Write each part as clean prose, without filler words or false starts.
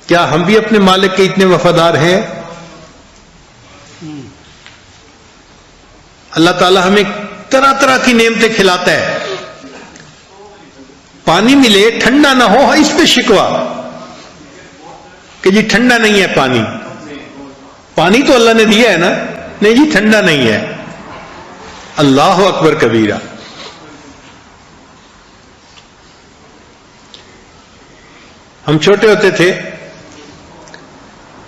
کیا ہم بھی اپنے مالک کے اتنے وفادار ہیں؟ اللہ تعالیٰ ہمیں طرح طرح کی نعمتیں کھلاتا ہے. پانی ملے ٹھنڈا نہ ہو، اس پہ شکوا کہ جی ٹھنڈا نہیں ہے پانی. پانی تو اللہ نے دیا ہے نا، نہیں جی ٹھنڈا نہیں ہے. اللہ اکبر کبیرہ. ہم چھوٹے ہوتے تھے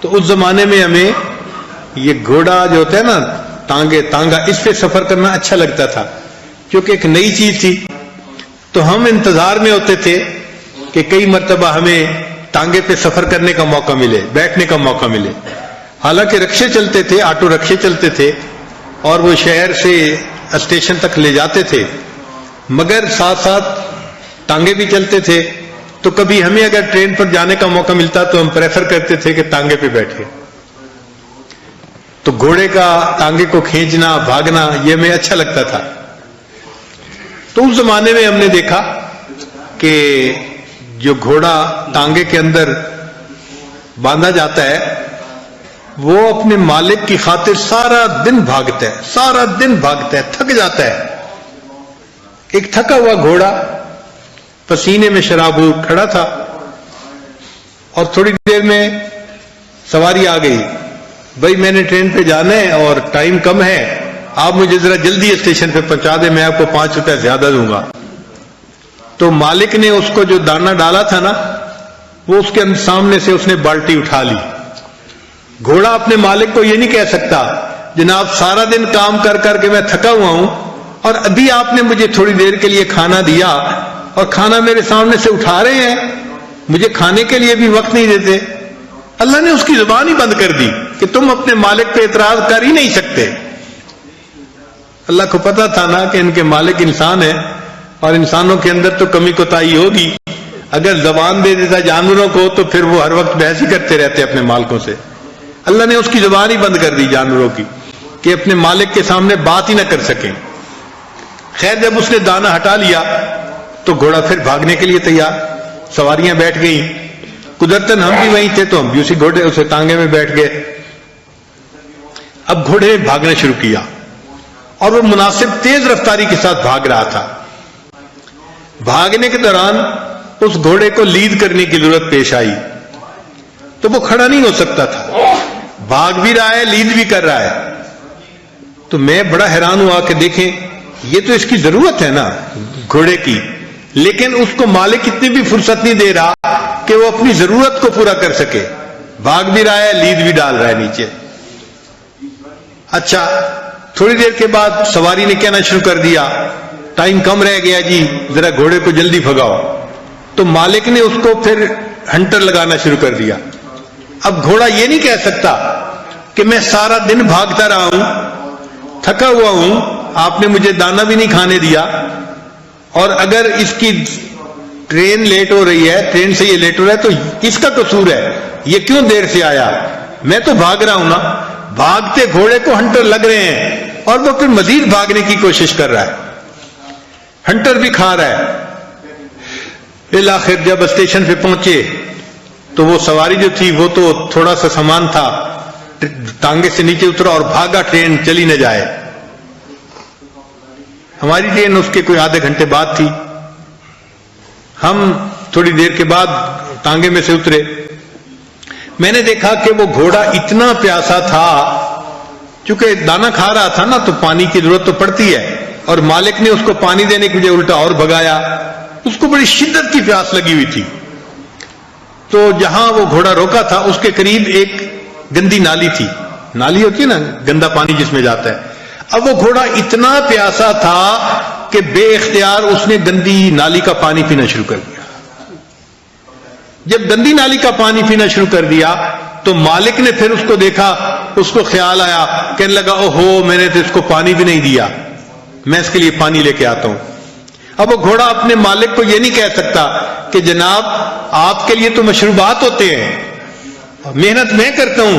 تو اس زمانے میں ہمیں یہ گھوڑا جو ہوتا ہے نا، تانگا، اس پہ سفر کرنا اچھا لگتا تھا کیونکہ ایک نئی چیز تھی. تو ہم انتظار میں ہوتے تھے کہ کئی مرتبہ ہمیں ٹانگے پہ سفر کرنے کا موقع ملے، بیٹھنے کا موقع ملے. حالانکہ رکشے چلتے تھے، آٹو رکشے چلتے تھے اور وہ شہر سے اسٹیشن تک لے جاتے تھے، مگر ساتھ ساتھ ٹانگے بھی چلتے تھے. تو کبھی ہمیں اگر ٹرین پر جانے کا موقع ملتا تو ہم پریفر کرتے تھے کہ ٹانگے پہ بیٹھے. تو گھوڑے کا ٹانگے کو کھینچنا، بھاگنا، یہ ہمیں اچھا لگتا تھا. تو اس زمانے میں ہم نے دیکھا کہ جو گھوڑا ٹانگے کے اندر باندھا جاتا ہے وہ اپنے مالک کی خاطر سارا دن بھاگتا ہے، تھک جاتا ہے. ایک تھکا ہوا گھوڑا پسینے میں شرابور کھڑا تھا اور تھوڑی دیر میں سواری آ گئی. بھائی میں نے ٹرین پہ جانا ہے اور ٹائم کم ہے، آپ مجھے ذرا جلدی اسٹیشن پہ پہنچا دیں، میں آپ کو 5 روپے زیادہ دوں گا. تو مالک نے اس کو جو دانا ڈالا تھا نا، وہ اس کے سامنے سے اس نے بالٹی اٹھا لی. گھوڑا اپنے مالک کو یہ نہیں کہہ سکتا جناب سارا دن کام کر کر کے میں تھکا ہوا ہوں اور ابھی آپ نے مجھے تھوڑی دیر کے لیے کھانا دیا اور کھانا میرے سامنے سے اٹھا رہے ہیں، مجھے کھانے کے لیے بھی وقت نہیں دیتے. اللہ نے اس کی زبان ہی بند کر دی کہ تم اپنے مالک پہ اعتراض کر ہی نہیں سکتے. اللہ کو پتا تھا نا کہ ان کے مالک انسان ہیں اور انسانوں کے اندر تو کمی کوتاہی ہوگی. اگر زبان دے دیتا جانوروں کو تو پھر وہ ہر وقت بحث ہی کرتے رہتے اپنے مالکوں سے. اللہ نے اس کی زبان ہی بند کر دی جانوروں کی کہ اپنے مالک کے سامنے بات ہی نہ کر سکیں. خیر جب اس نے دانا ہٹا لیا تو گھوڑا پھر بھاگنے کے لیے تیار، سواریاں بیٹھ گئیں. قدرتاً ہم بھی وہیں تھے تو ہم بھی اسے ٹانگے میں بیٹھ گئے. اب گھوڑے نے بھاگنا شروع کیا اور وہ مناسب تیز رفتاری کے ساتھ بھاگ رہا تھا. بھاگنے کے دوران اس گھوڑے کو لیڈ کرنے کی ضرورت پیش آئی تو وہ کھڑا نہیں ہو سکتا تھا. بھاگ بھی رہا ہے، لیڈ بھی کر رہا ہے. تو میں بڑا حیران ہوا کہ دیکھیں یہ تو اس کی ضرورت ہے نا گھوڑے کی، لیکن اس کو مالک اتنی بھی فرصت نہیں دے رہا کہ وہ اپنی ضرورت کو پورا کر سکے. بھاگ بھی رہا ہے، لیڈ بھی ڈال رہا ہے نیچے. اچھا تھوڑی دیر کے بعد سواری نے کہنا شروع کر دیا ٹائم کم رہ گیا جی، ذرا گھوڑے کو جلدی بھگاؤ. تو مالک نے اس کو پھر ہنٹر لگانا شروع کر دیا. اب گھوڑا یہ نہیں کہہ سکتا کہ میں سارا دن بھاگتا رہا ہوں، تھکا ہوا ہوں، آپ نے مجھے دانا بھی نہیں کھانے دیا، اور اگر اس کی ٹرین لیٹ ہو رہی ہے، ٹرین سے یہ لیٹ ہو رہا ہے تو اس کا قصور ہے، یہ کیوں دیر سے آیا، میں تو بھاگ رہا ہوں نا. بھاگتے گھوڑے کو ہنٹر لگ رہے ہیں اور وہ پھر مزید بھاگنے کی کوشش کر رہا ہے، ہنٹر بھی کھا رہا ہے. بالآخر جب اسٹیشن پہ پہنچے تو وہ سواری جو تھی وہ تو تھوڑا سا سامان تھا، ٹانگے سے نیچے اترا اور بھاگا، ٹرین چلی نہ جائے. ہماری ٹرین اس کے کوئی آدھے گھنٹے بعد تھی. ہم تھوڑی دیر کے بعد ٹانگے میں سے اترے. میں نے دیکھا کہ وہ گھوڑا اتنا پیاسا تھا، چونکہ دانا کھا رہا تھا نا تو پانی کی ضرورت تو پڑتی ہے، اور مالک نے اس کو پانی دینے کے لیے الٹا اور بھگایا. اس کو بڑی شدت کی پیاس لگی ہوئی تھی. تو جہاں وہ گھوڑا روکا تھا اس کے قریب ایک گندی نالی تھی. نالی ہوتی ہے نا گندا پانی جس میں جاتا ہے. اب وہ گھوڑا اتنا پیاسا تھا کہ بے اختیار اس نے گندی نالی کا پانی پینا شروع کر دیا. جب گندی نالی کا پانی پینا شروع کر دیا تو مالک نے پھر اس کو دیکھا، اس کو خیال آیا، کہنے لگا اوہو میں نے تو اس کو پانی بھی نہیں دیا، میں اس کے لیے پانی لے کے آتا ہوں. اب وہ گھوڑا اپنے مالک کو یہ نہیں کہہ سکتا کہ جناب آپ کے لیے تو مشروبات ہوتے ہیں، محنت میں کرتا ہوں،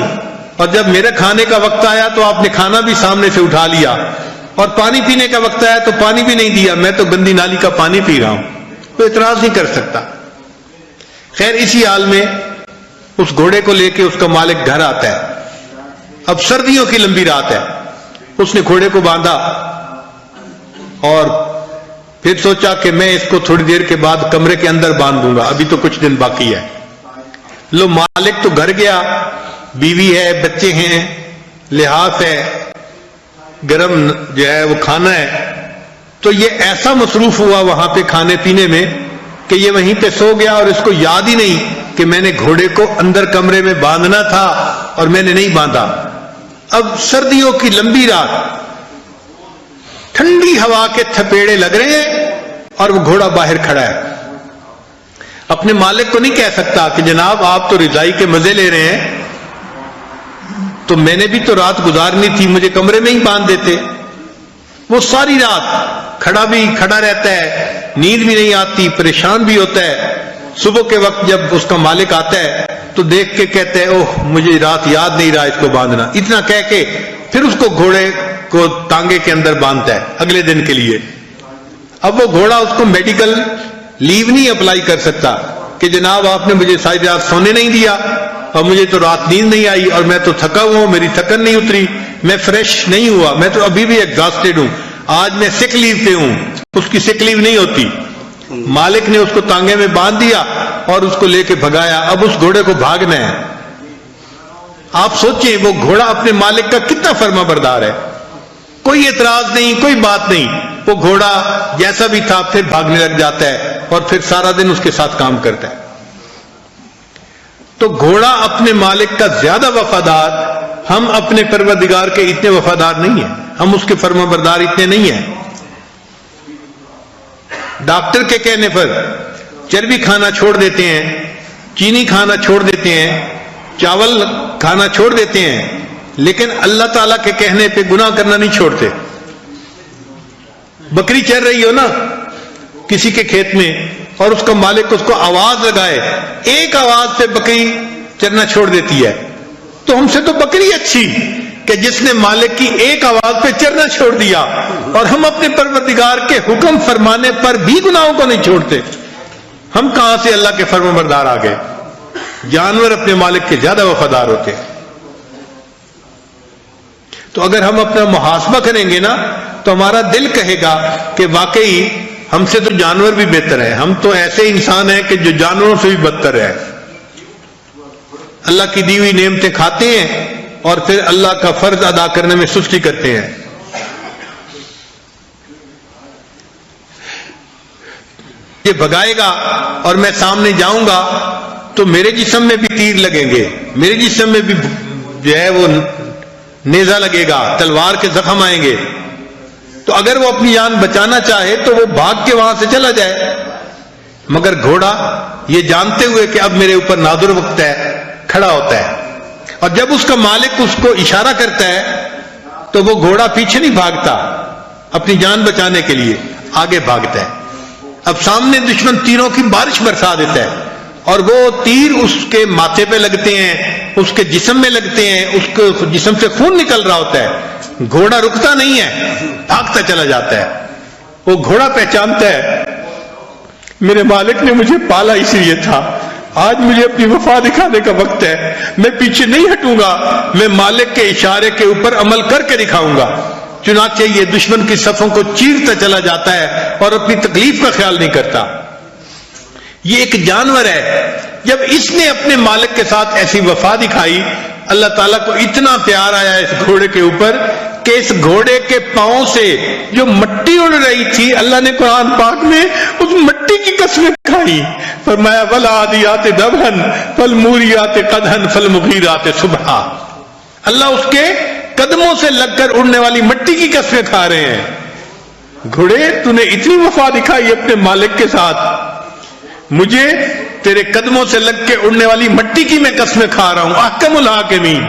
اور جب میرے کھانے کا وقت آیا تو آپ نے کھانا بھی سامنے سے اٹھا لیا اور پانی پینے کا وقت آیا تو پانی بھی نہیں دیا، میں تو گندی نالی کا پانی پی رہا ہوں، تو اعتراض نہیں کر سکتا۔ خیر اسی حال میں اس گھوڑے کو لے کے اس کا مالک گھر آتا ہے۔ اب سردیوں کی لمبی رات ہے، اس نے گھوڑے کو باندھا اور پھر سوچا کہ میں اس کو تھوڑی دیر کے بعد کمرے کے اندر باندھ دوں گا، ابھی تو کچھ دن باقی ہے۔ لو مالک تو گھر گیا، بیوی ہے، بچے ہیں، لحاف ہے، گرم جو ہے وہ کھانا ہے، تو یہ ایسا مصروف ہوا وہاں پہ کھانے پینے میں کہ یہ وہیں پہ سو گیا اور اس کو یاد ہی نہیں کہ میں نے گھوڑے کو اندر کمرے میں باندھنا تھا اور میں نے نہیں باندھا۔ اب سردیوں کی لمبی رات، ٹھنڈی ہوا کے تھپیڑے لگ رہے ہیں اور وہ گھوڑا باہر کھڑا ہے۔ اپنے مالک کو نہیں کہہ سکتا کہ جناب آپ تو رضائی کے مزے لے رہے ہیں، تو میں نے بھی تو رات گزارنی تھی، مجھے کمرے میں ہی باندھ دیتے۔ وہ ساری رات کھڑا رہتا ہے، نیند بھی نہیں آتی، پریشان بھی ہوتا ہے۔ صبح کے وقت جب اس کا مالک آتا ہے تو دیکھ کے کہتا ہے اوہ مجھے رات یاد نہیں رہا اس کو باندھنا، اتنا کہہ کے پھر اس کو گھوڑے کو تانگے کے اندر باندھتا ہے اگلے دن کے لیے۔ اب وہ گھوڑا اس کو میڈیکل لیو نہیں اپلائی کر سکتا کہ جناب آپ نے مجھے ساری رات سونے نہیں دیا اور مجھے تو رات نیند نہیں آئی اور میں تو تھکا ہوا ہوں، میری تھکن نہیں اتری، میں فریش نہیں ہوا، میں تو ابھی بھی ایگزاسٹڈ ہوں، آج میں سک لیو پہ ہوں۔ اس کی سک لیو نہیں ہوتی۔ مالک نے اس کو تانگے میں باندھ دیا اور اس کو لے کے بھگایا۔ اب اس گھوڑے کو بھاگنا ہے۔ آپ سوچیں وہ گھوڑا اپنے مالک کا کتنا فرما بردار ہے، کوئی اعتراض نہیں، کوئی بات نہیں، وہ گھوڑا جیسا بھی تھا پھر بھاگنے لگ جاتا ہے اور پھر سارا دن اس کے ساتھ کام کرتا ہے۔ تو گھوڑا اپنے مالک کا زیادہ وفادار، ہم اپنے پروردگار کے اتنے وفادار نہیں ہیں، ہم اس کے فرما بردار اتنے نہیں ہیں۔ ڈاکٹر کے کہنے پر چربی کھانا چھوڑ دیتے ہیں، چینی کھانا چھوڑ دیتے ہیں، چاول کھانا چھوڑ دیتے ہیں، لیکن اللہ تعالیٰ کے کہنے پہ گناہ کرنا نہیں چھوڑتے۔ بکری چر رہی ہو نا کسی کے کھیت میں اور اس کا مالک اس کو آواز لگائے، ایک آواز پہ بکری چرنا چھوڑ دیتی ہے، تو ہم سے تو بکری اچھی کہ جس نے مالک کی ایک آواز پہ چرنا چھوڑ دیا، اور ہم اپنے پروردگار کے حکم فرمانے پر بھی گناہوں کو نہیں چھوڑتے۔ ہم کہاں سے اللہ کے فرما بردار آ گئے؟ جانور اپنے مالک کے زیادہ وفادار ہوتے ہیں۔ تو اگر ہم اپنا محاسبہ کریں گے نا تو ہمارا دل کہے گا کہ واقعی ہم سے تو جانور بھی بہتر ہے، ہم تو ایسے انسان ہیں کہ جو جانوروں سے بھی بدتر ہے۔ اللہ کی دی ہوئی نعمتیں کھاتے ہیں اور پھر اللہ کا فرض ادا کرنے میں سستی کرتے ہیں۔ یہ بھگائے گا اور میں سامنے جاؤں گا تو میرے جسم میں بھی تیر لگیں گے، میرے جسم میں بھی جو ہے وہ نیزہ لگے گا، تلوار کے زخم آئیں گے۔ تو اگر وہ اپنی جان بچانا چاہے تو وہ بھاگ کے وہاں سے چلا جائے، مگر گھوڑا یہ جانتے ہوئے کہ اب میرے اوپر نادر وقت ہے کھڑا ہوتا ہے، اور جب اس کا مالک اس کو اشارہ کرتا ہے تو وہ گھوڑا پیچھے نہیں بھاگتا، اپنی جان بچانے کے لیے آگے بھاگتا ہے۔ اب سامنے دشمن تیروں کی بارش برسا دیتا ہے اور وہ تیر اس کے ماتھے پہ لگتے ہیں، اس کے جسم میں لگتے ہیں، اس کے جسم سے خون نکل رہا ہوتا ہے، گھوڑا رکتا نہیں ہے، بھاگتا چلا جاتا ہے۔ وہ گھوڑا پہچانتا ہے میرے مالک نے مجھے پالا اسی لیے تھا، آج مجھے اپنی وفا دکھانے کا وقت ہے، میں پیچھے نہیں ہٹوں گا، میں مالک کے اشارے کے اوپر عمل کر کے دکھاؤں گا۔ چنانچہ یہ دشمن کی صفوں کو چیرتا چلا جاتا ہے اور اپنی تکلیف کا خیال نہیں کرتا۔ یہ ایک جانور ہے، جب اس نے اپنے مالک کے ساتھ ایسی وفا دکھائی، اللہ تعالیٰ کو اتنا پیار آیا اس گھوڑے کے اوپر کہ اس گھوڑے کے پاؤں سے جو مٹی اڑ رہی تھی، اللہ نے قرآن پاک میں اس مٹی کی قسمیں کھائی، فرمایا والعادیات ضبحا فالموریات قدحا فالمغیرات صبحا۔ اللہ اس کے قدموں سے لگ کر اڑنے والی مٹی کی قسمیں کھا رہے ہیں۔ گھوڑے تو نے اتنی وفا دکھائی اپنے مالک کے ساتھ، مجھے تیرے قدموں سے لگ کے اڑنے والی مٹی کی میں قسمیں کھا رہا ہوں، احکم الحاکمین۔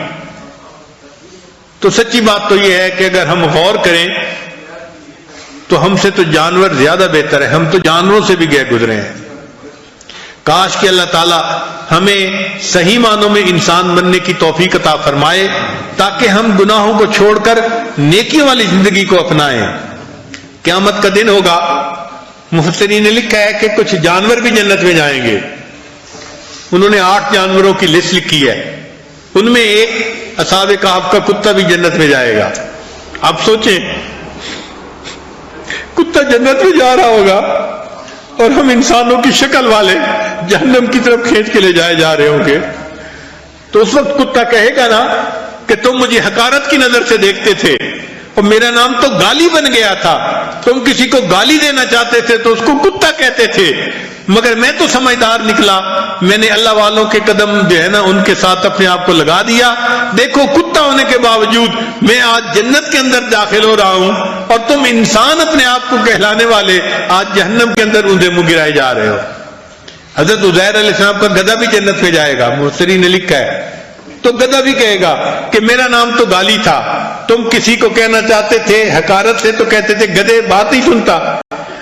تو سچی بات تو یہ ہے کہ اگر ہم غور کریں تو ہم سے تو جانور زیادہ بہتر ہے، ہم تو جانوروں سے بھی گئے گزرے ہیں۔ کاش کہ اللہ تعالی ہمیں صحیح معنوں میں انسان بننے کی توفیق عطا فرمائے تاکہ ہم گناہوں کو چھوڑ کر نیکیوں والی زندگی کو اپنائیں۔ قیامت کا دن ہوگا، مفسرین نے لکھا ہے کہ کچھ جانور بھی جنت میں جائیں گے۔ انہوں نے 8 جانوروں کی لسٹ لکھی ہے، ان میں ایک اصحاب کہف کا کتا بھی جنت میں جائے گا۔ اب سوچیں، کتا جنت میں جا رہا ہوگا اور ہم انسانوں کی شکل والے جہنم کی طرف کھینچ کے لے جائے جا رہے ہوں گے، تو اس وقت کتا کہے گا نا کہ تم مجھے حقارت کی نظر سے دیکھتے تھے اور میرا نام تو گالی بن گیا تھا، تم کسی کو گالی دینا چاہتے تھے تو اس کو کتا کہتے تھے، مگر میں تو سمجھدار نکلا، میں نے اللہ والوں کے قدم جو ہے نا ان کے ساتھ اپنے آپ کو لگا دیا، دیکھو کتا ہونے کے باوجود میں آج جنت کے اندر داخل ہو رہا ہوں اور تم انسان اپنے آپ کو کہلانے والے آج جہنم کے اندر اندھے منہ گرائے جا رہے ہو۔ حضرت عزیر علیہ السلام کا گدھا بھی جنت میں جائے گا، مفسرین نے لکھا ہے، تو گدھا بھی کہے گا کہ میرا نام تو گالی تھا، تم کسی کو کہنا چاہتے تھے حقارت سے تو کہتے تھے گدھے، بات ہی سنتا،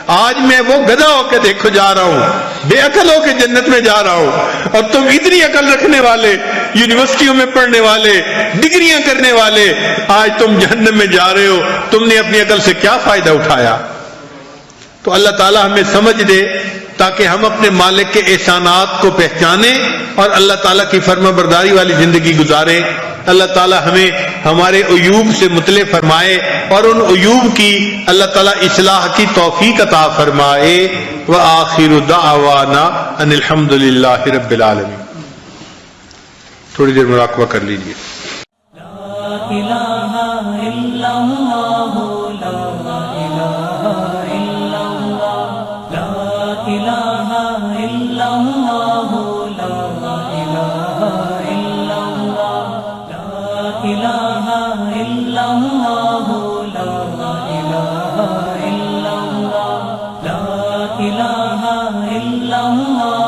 آج میں وہ گدھا ہو کے دیکھو جا رہا ہوں، بے عقل ہو کے جنت میں جا رہا ہوں، اور تم اتنی عقل رکھنے والے، یونیورسٹیوں میں پڑھنے والے، ڈگریاں کرنے والے، آج تم جہنم میں جا رہے ہو، تم نے اپنی عقل سے کیا فائدہ اٹھایا؟ تو اللہ تعالی ہمیں سمجھ دے تاکہ ہم اپنے مالک کے احسانات کو پہچانیں اور اللہ تعالیٰ کی فرما برداری والی زندگی گزاریں۔ اللہ تعالیٰ ہمیں ہمارے عیوب سے مطلع فرمائے اور ان عیوب کی اللہ تعالیٰ اصلاح کی توفیق عطا فرمائے۔ وآخر دعوانا ان الحمد للہ رب العالمین۔ تھوڑی دیر مراقبہ کر لیجیے۔ لا الہ الا اللہ، لا الہ الا اللہ، لا الہ الا اللہ، لا الہ الا اللہ، لا الہ الا اللہ، لا الہ الا اللہ، لا الہ الا اللہ۔